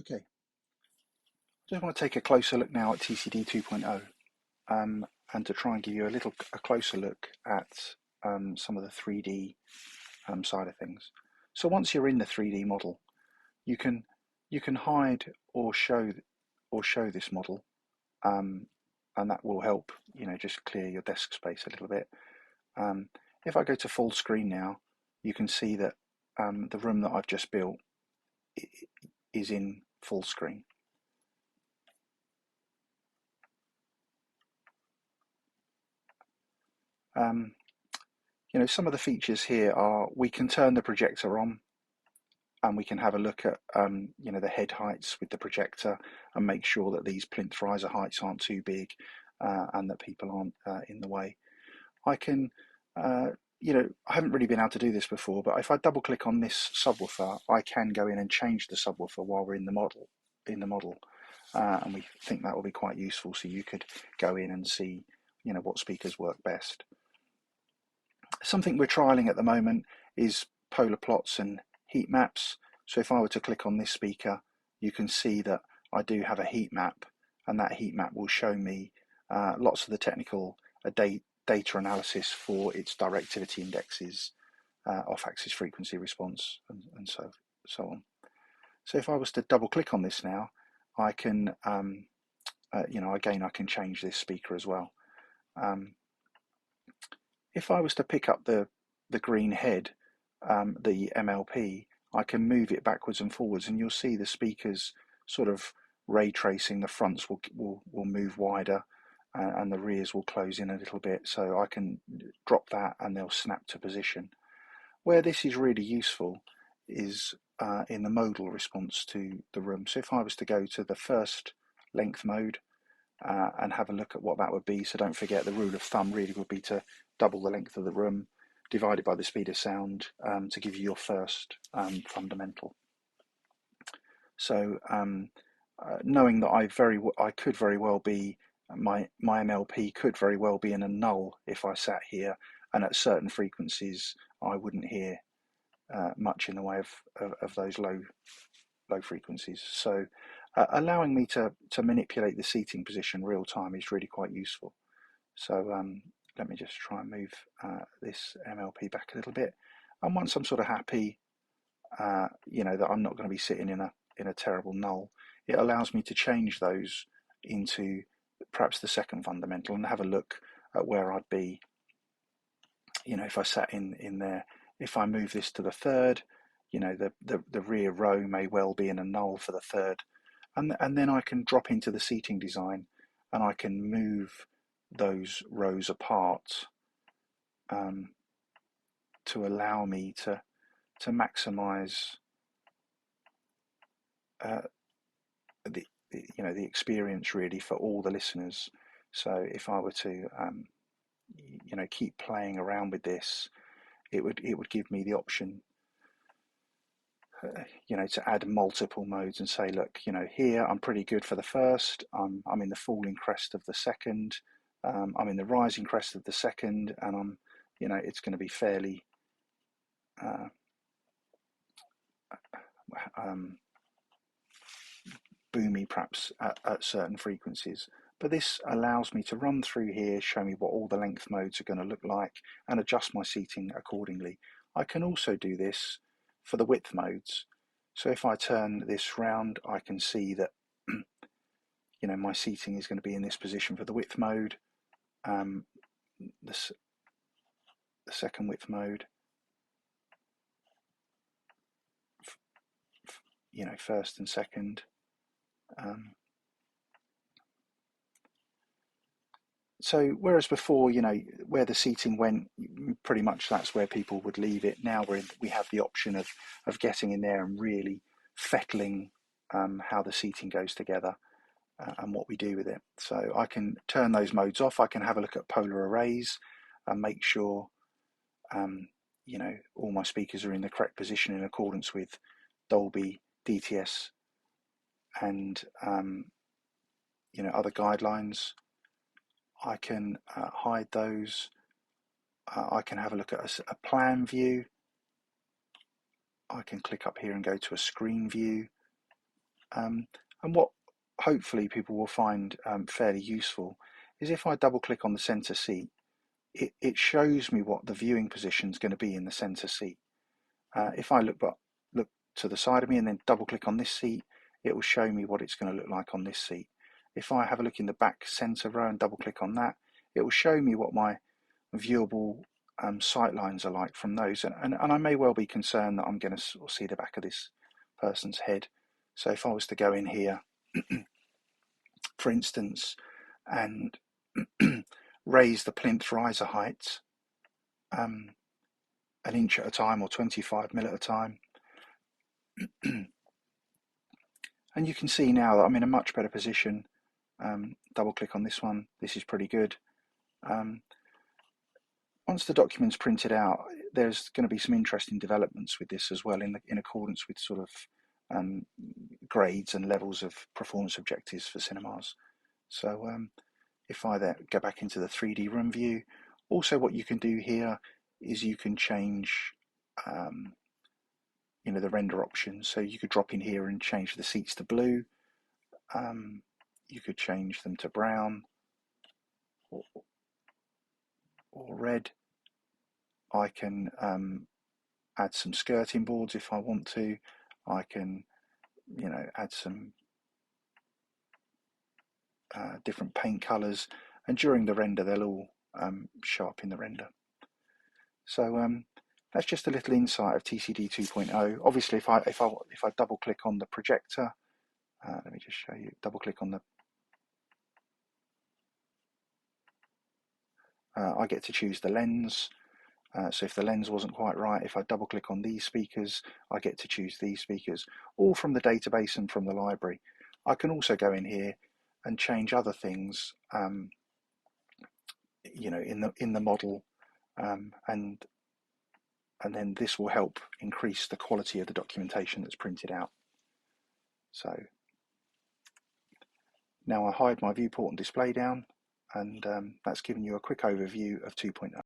Okay, just want to take a closer look now at TCD 2.0 and to try and give you a closer look at some of the 3D side of things. So once you're in the 3D model, you can hide or show this model, and that will help just clear your desk space a little bit. If I go to full screen now, you can see that the room that I've just built is in full screen. Some of the features here are we can turn the projector on and we can have a look at the head heights with the projector and make sure that these plinth riser heights aren't too big and that people aren't in the way. I can I haven't really been able to do this before, but if I double click on this subwoofer, I can go in and change the subwoofer while we're in the model and we think that will be quite useful, so you could go in and see what speakers work best. Something we're trialing at the moment is polar plots and heat maps. So if I were to click on this speaker, you can see that I do have a heat map, and that heat map will show me lots of the technical data analysis for its directivity indexes, off-axis frequency response, and so on. So if I was to double click on this now, I can, again, I can change this speaker as well. If I was to pick up the green head, the MLP, I can move it backwards and forwards, and you'll see the speakers sort of ray tracing. The fronts will move wider, and the rears will close in a little bit. So I can drop that, and they'll snap to position. Where this is really useful is in the modal response to the room. So if I was to go to the first length mode and have a look at what that would be. So don't forget, the rule of thumb really would be to double the length of the room divided by the speed of sound to give you your first fundamental. So knowing that I could very well be, my MLP could very well be in a null if I sat here, and at certain frequencies I wouldn't hear much in the way of those low frequencies. So allowing me to manipulate the seating position real time is really quite useful. So let me just try and move this MLP back a little bit. And once I'm sort of happy, that I'm not going to be sitting in a terrible null, it allows me to change those into perhaps the second fundamental and have a look at where I'd be. If I sat in there, if I move this to the third, the rear row may well be in a null for the third, and then I can drop into the seating design and I can move those rows apart to allow me to maximize the experience really for all the listeners. So if I were to keep playing around with this, it would give me the option to add multiple modes and say, look, here I'm pretty good for the first, I'm in the falling crest of the second, I'm in the rising crest of the second, and I'm, it's going to be fairly boomy perhaps at certain frequencies. But this allows me to run through here, show me what all the length modes are going to look like, and adjust my seating accordingly. I can also do this for the width modes. So if I turn this round, I can see that my seating is going to be in this position for the width mode, the second width mode, first and second. So whereas before, where the seating went, pretty much that's where people would leave it. Now we have the option of getting in there and really fettling how the seating goes together and what we do with it. So I can turn those modes off. I can have a look at polar arrays and make sure all my speakers are in the correct position in accordance with Dolby, DTS, and other guidelines. I can hide those. I can have a look at a plan view. I can click up here and go to a screen view. And what hopefully people will find fairly useful is if I double click on the center seat, it shows me what the viewing position is going to be in the center seat. If I look to the side of me and then double click on this seat, it will show me what it's going to look like on this seat. If I have a look in the back center row and double click on that, it will show me what my viewable sight lines are like from those. And I may well be concerned that I'm going to sort of see the back of this person's head. So if I was to go in here, for instance, and raise the plinth riser height an inch at a time or 25mm at a time, and you can see now that I'm in a much better position. Double click on this one. This is pretty good. Once the document's printed out, there's going to be some interesting developments with this as well, in accordance with sort of grades and levels of performance objectives for cinemas. So if I then go back into the 3D room view, also what you can do here is you can change the render options. So you could drop in here and change the seats to blue. You could change them to brown or red. I can add some skirting boards if I want to. I can add some different paint colors, and during the render they'll all show up in the render. So that's just a little insight of TCD 2.0. Obviously, if I double click on the projector, let me just show you. Double click on the I get to choose the lens. So if the lens wasn't quite right, if I double click on these speakers, I get to choose these speakers, all from the database and from the library. I can also go in here and change other things, in the model, and then this will help increase the quality of the documentation that's printed out. So now I hide my viewport and display down, and that's given you a quick overview of 2.0.